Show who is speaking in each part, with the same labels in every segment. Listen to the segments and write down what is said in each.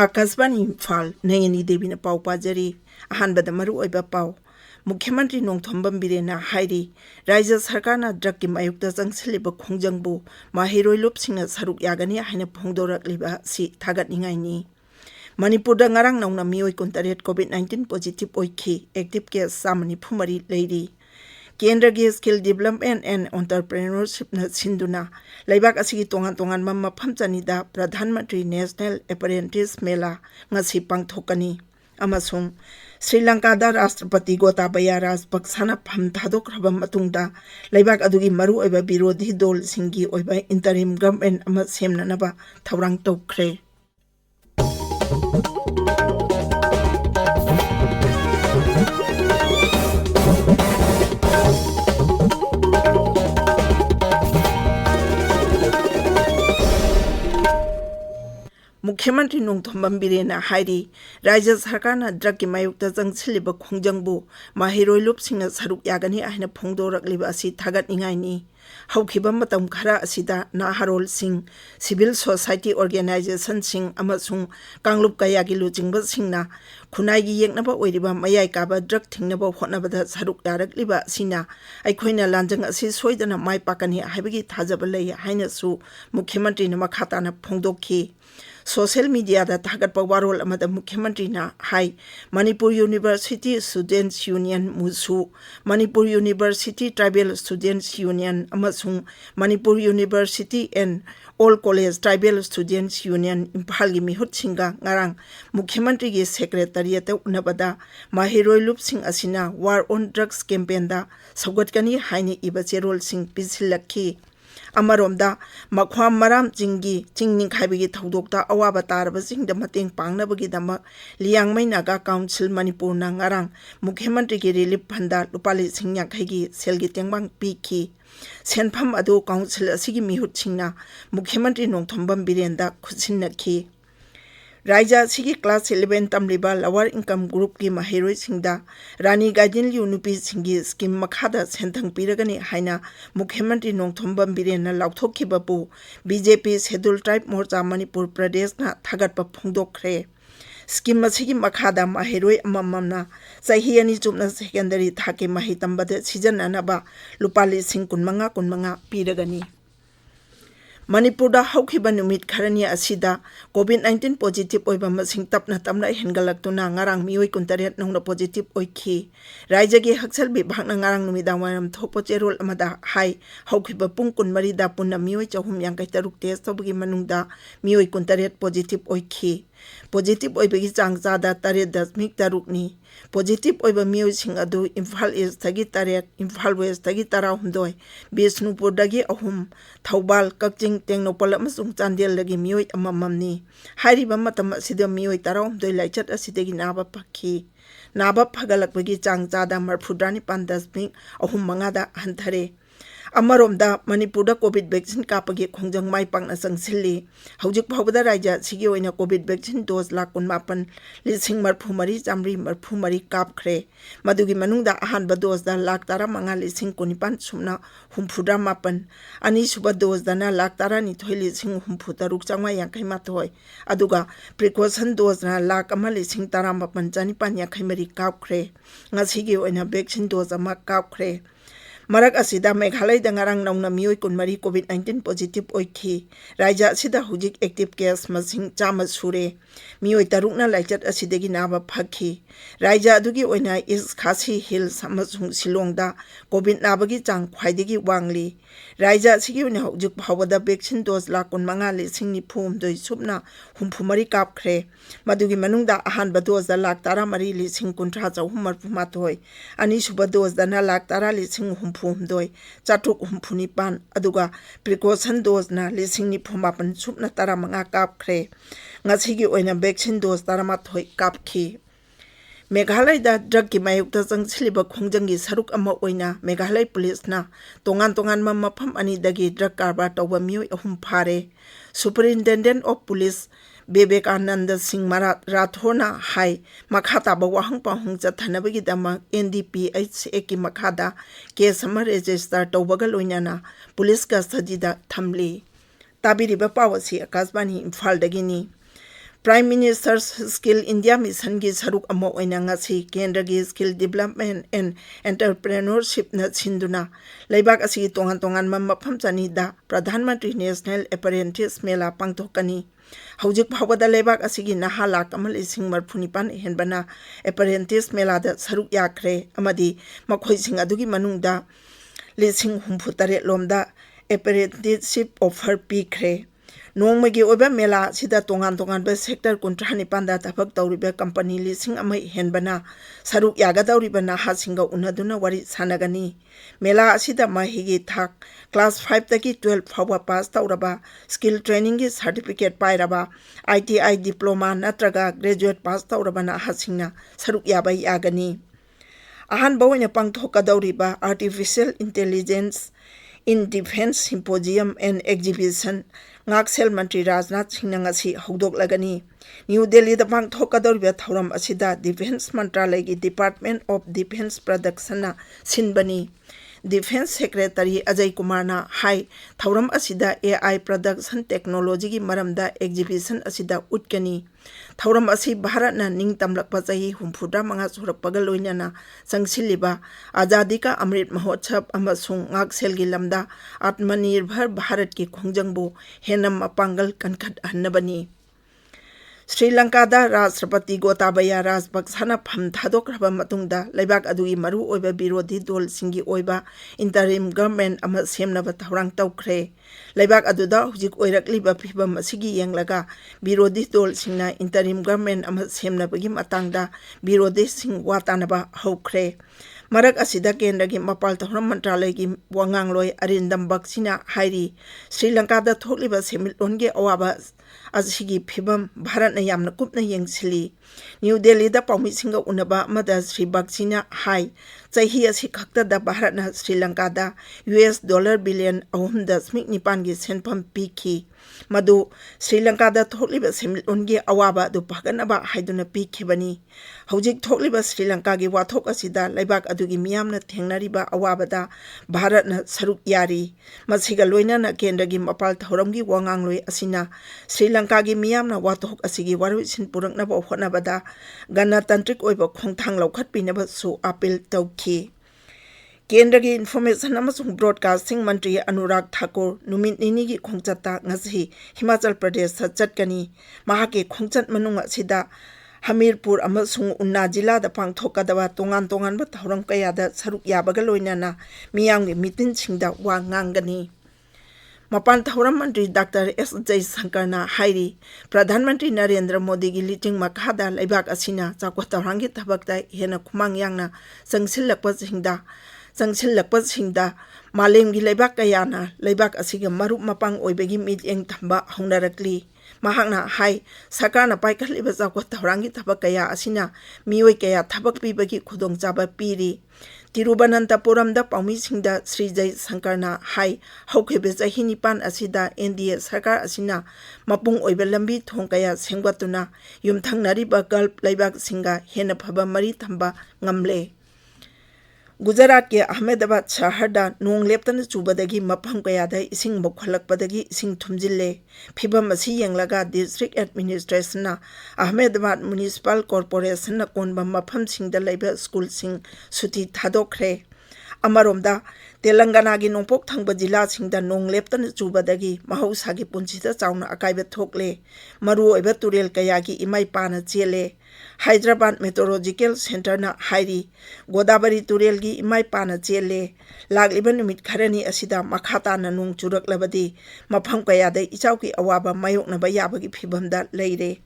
Speaker 1: Akasbani Imphal Nayani Devina Pau Pajari Ahanbada Maru Oiba Pau Mukhyamantri Nongthombam Birena Hairi Raja Sarkarna Drakki Mayukta Jangsiliba Khongjangbu Mahiroi Lupsingna Saruk Yagani Haina Phongdorakliba si Thagatningaini Manipurda ngarang nauna mioi kuntaret COVID-19 positive oiki active case samani phumari leiri Kendra Skill Development and Entrepreneurship na sinduna laibak asigi tongan mafam chanida Pradhan Mantri National Apprentice Mela ngasi pangthokani amasung Sri Lanka da Rashtrapati Gotabaya Rajpaksana pham thadokraba matungda laibak adugi maru oiba birodhi dol singi oiba interim government ama semnanaba thaurang tokre Mukhyamantri Nongthombam Birena Hairi Raja Sarkarna Drakki Mayukta Jangsiliba Khongjangbu Mahiroi Lupsingna Saruk Yagani Haina Phongdorakliba asi Thagatningaini Haukiba matam khara asida Naharol Singh Civil Society Organization Singh amasung Kanglup Kayagi Lujingba Singna Khunai Yeknaba Oiriba Mayai Kaba Drak Thingnaba Hotnabada Saruk Yarakliba Sina Aikhoina Lanjang asi Soidana Mai Pakani Haibagi Thajaba Lei Hainasu Mukhyamantri na Makhatana Phongdokhi Social media da thagat pawarol amada Mukhyamantri na hai Manipur University Students Union Musu Manipur University Tribal Students Union amasung Manipur University and All College Tribal Students Union Imphal gi mihut singa ngarang Mukhyamantri gi secretariat unabada Mahiroi Lupsing asina War on Drugs campaign da saugatkani haini iba cherol sing pisilakhi Amaromda Makhwam Maram Jingi Jingning Kaibigi Thaudokta Awaba Taraba Jingda Mateng Pangnabagi Dama Liangmai Naga Council Manipur na ngarang Mukhyamantri gi relief phanda lupali singyak haigi selgi tengbang piki senpham adu council asigi mihut singna Mukhyamantri Nongthombam Birenda khusinnakhi Raja Sigi Class 11 Tamliba Lower Income Group ki Mahiroi Singda Rani Gaidin Unupi Singi Scheme Makhada Sentang Piragani Haina Mukhyamantri Nongthombam Birena Lauthokhibabu BJP Scheduled Tribe Morcha Manipur Pradesh na Thagatpa Phongdokre Scheme Masigi Makhada Mahiroi Amamamna Sahi ani chupna secondary thake mahi tambada season anaba lupali sing kunmanga piragani Manipurda haukiba numit kharani asida COVID-19 positive oiba masing tapna tamna hengalaktuna ngarang mioi kuntaret nongna positive oikhi raijagi haksal bibhagna ngarang numida waram thopo cherol amada hai haukiba pungkun marida punna mioi chahum yangkai taruk test tobagi manungda mioi kuntaret positive oikhi positive oibagi changchada tare dasmik tarukni positive oiba mioi sing adu Imphal East tagi taret Imphal West tagi tarahumdoi Bishnupur dagi ahum Thaubal Kakching Tengnopal amasung Chandel lagi mioi amamamni hairiba matam asida mioi tarahumdoi laichat asidagi naba pakhi naba phagalakbagi changchada marfudrani pandasmik ahum mangada hanthare Amaromda Manipurda COVID vaccine kapagi khongjang mai pangna sangsilli haujik phawbada raja sigi oina COVID vaccine dose lakun mapan lising marphumari jamri marphumari kapkhre madugi manungda ahanba dose da lak tara manga lising kunipan sumna humphudra mapan ani suba dose dana lak tara ni thoi lising humputaruk changwa yankai mathoi aduga precaution dose na lak ama lising tara mapan janipan yankai mari kapkhre ngasigi oina vaccine dose ama kapkhre Marak asida Meghalai da ngarang nauna mioi kunmari COVID-19 positive oikhi raja asida hujik active case masing chama sure mioi tarukna laichat asidagi naba phakhi raja adugi oina is Khasi Hills amasung Silongda COVID nabagi chang khwaidagi wangli raja asigi oina hujik phawada vaccine dose lakun mangali singni phum doi supna humphumari kapkhre madugi manungda ahanba dose da lak tara mari li sing kuntra chahumar pumathoi ani suba dose da na lak tara li sing humphumdoi chatuk humphunipan aduga precaution dose na li sing ni phumapan supna tara manga kapkhre ngasigi oina vaccine dose taramathoi kapkhi Meghalai da drug ki mayukta jangsiliba khongjangi saruk ama oina Meghalai police na tongan mafam ani dagi drug karbar tawba mioi ahum phare Superintendent of Police Vivekananda Singh Rathorna hai makhata ba wahang pahung chathanabagi dama NDPH ki makhada case ama register tawbaga loinana police custody da thamli tabiriba pawasi Akasbani Imphal dagini Prime Minister's Skill India Mission gi saruk amo oina ngasi Kendra gi Skill Development and Entrepreneurship na sinduna leibak asi tongan mafam chani da Pradhan Mantri National Apprentice Mela pangthokani hojik phawada leibak asigi naha lak amal ising marphunipan henbana Apprentice Mela da saruk yakre amadi makhoi sing adugi manungda lising humphutare lomda apprenticeship offer pikre Nongmagi oba mela sida tongan be sector kuntrani panda tabak tauribe company lising amai henbana saruk yaga tauriba na hasinga unaduna wari sanagani mela sida mahigi thak class 5 taki 12 phawa pass tauraba skill training gi certificate pairaba ITI diploma natraga graduate pass tauraba na hasinga saruk yabai yagani ahan bawanya pangthoka dauriba artificial intelligence in Defense Symposium and Exhibition Ngaksel Mantri Rajnath Singh ngasi hodok lagani New Delhi da pangthokadorbe thauram asida Defense Mantralay gi Department of Defense Production na sinbani Defense Secretary Ajay Kumar na hai thauram asida AI production technology gi maramda exhibition asida utkani thauram asi Bharat na ningtamlakpa chahi humfuda manga surakpaga loinana sangsiliba Azadi ka Amrit Mahotsav amasung ngaksel gi lamda Atmanirbhar Bharat ki khongjangbu henam mapangal kankhat hannabani Sri Lanka da Rashtrapati Gotabaya Rajpaksana pham thadokraba matungda leibak adui maru oiba birodhi dol singi oiba interim government ama semnaba thaurang tawkhre leibak aduda hujik oirakliba phibam asigi yenglaga birodhi dol singna interim government ama semnabagi matangda birodhi sing watanaba haukhre Marak asida Kendra gi mapal thauram mantralay gi wangangloi Arindam Baksina hairi Sri Lanka da thokliba semilon ge awaba asigi phibam Bharat na yamna kupna yengsili New Delhi da paumi singa unaba mada Sri Baksina hai chahi asi khakta da Bharat na Sri Lanka da US dollar billion ahum da smik nipan gi senpham pikhi madu Sri Lanka da thokliba semilon ge awaba du paganaba haiduna pikhibani hojik thokliba Sri Lanka gi wathok asida leibak adugi miyamna thengnariba awabada Bharat na saruk yari masiga loina na Kendra gi mapal thauram gi wangangloi asina Sri Lanka gi miyamna wathok asigi waruisin puraknaba hotnabada ganatantric oiba khongthang laukhatpinaba su appeal tawki Kendra gi Information amasung Broadcasting Mantri Anurag Thakur numit nini gi khongchata ngasi Himachal Pradesh sa chatkani mahake khongchat manunga sida Hamirpur amasung Unna jila da pangthokadawa tongan ba thauram kaya da saruk yabaga loinana miyamgi mitin singda wa ngangani Mapan thauram mantri Dr. S. Jaishankar na hairi Pradhan Mantri Narendra Modi gi liting makhada leibak asina chakwa tawrangi thabakta hena khumang yangna sangsilakpa singda malem gi leibak kayana leibak asiga marup mapang oibegi mityeng thamba hongnarakli mahakna hai sakarna paikhatliba chakwa tawrangi thabak kaya asina mioi kaya thabak pibagi khudongchaba piri Tiruvananthapuram da paumi singda Sri Jaishankar na hai haukhebe chahi nipan asida NDA sarkar asina mapung oiba lambi thong kaya sengwatuna yumthangnariba Gulf leibak singa hena phaba mari thamba ngamle Gujarat ke Ahmedabad shahar da nong leptana chubadagi mafam kaya da ising mokhalakpadagi ising thumjille phibam asi yenglaga district administration na Ahmedabad municipal corporation na konba mafam singda laiba school sing suti thadokre amaromda Telangana gi nongpok thangba jila singda nong leptana chubadagi mahausagi punsida chauna akaiba thokle maru oiba turel kaya gi imai pana chele Hyderabad Meteorological Center na hairi Godavari turel gi imai pana chele lagliba numit kharani asida makhata na nong churaklabadi mafam kaya da ichauki awaba mayoknaba yabagi phibamda leire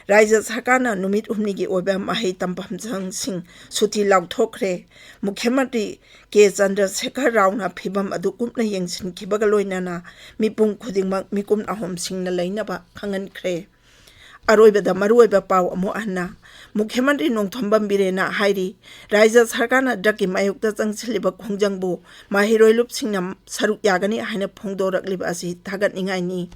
Speaker 1: Raja Sarkarna numit umnigi oiba mahai tampam sing suti lauthokre Mukhyamantri K. Chandrasekhar Rao na phibam adu kumna yengsin khibaga loinana mipung khudingmak mikum ahom singna leinaba khangankre Aroibada maruoiba pau amo anna Mukhyamantri Nongthombam Birena hairi Raja Sarkarna draki mayukta changsiliba khongjangbu mahiroilup singna saruk yagani haina phongdorakliba asi thagat ningai ni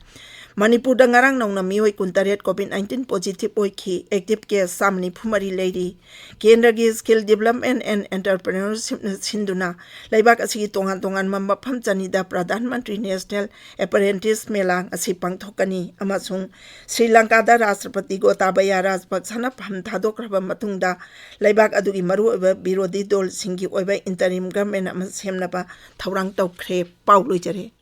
Speaker 1: Manipur ngarang nongna mioi kuntaret COVID-19 positive oiki active case samni phumari leiri Kendra gi skill development and entrepreneurship sinduna laibak asigi tongan mambapam chanida Pradhan Mantri National Apprentice Melang asi pangthokani amasung Sri Lanka da Rashtrapati Gotabaya Rajpaksana pham thadokraba matungda laibak adugi maru oiba birodi dol singi oiba interim government ama semnaba thaurang tawkhre pauloi jare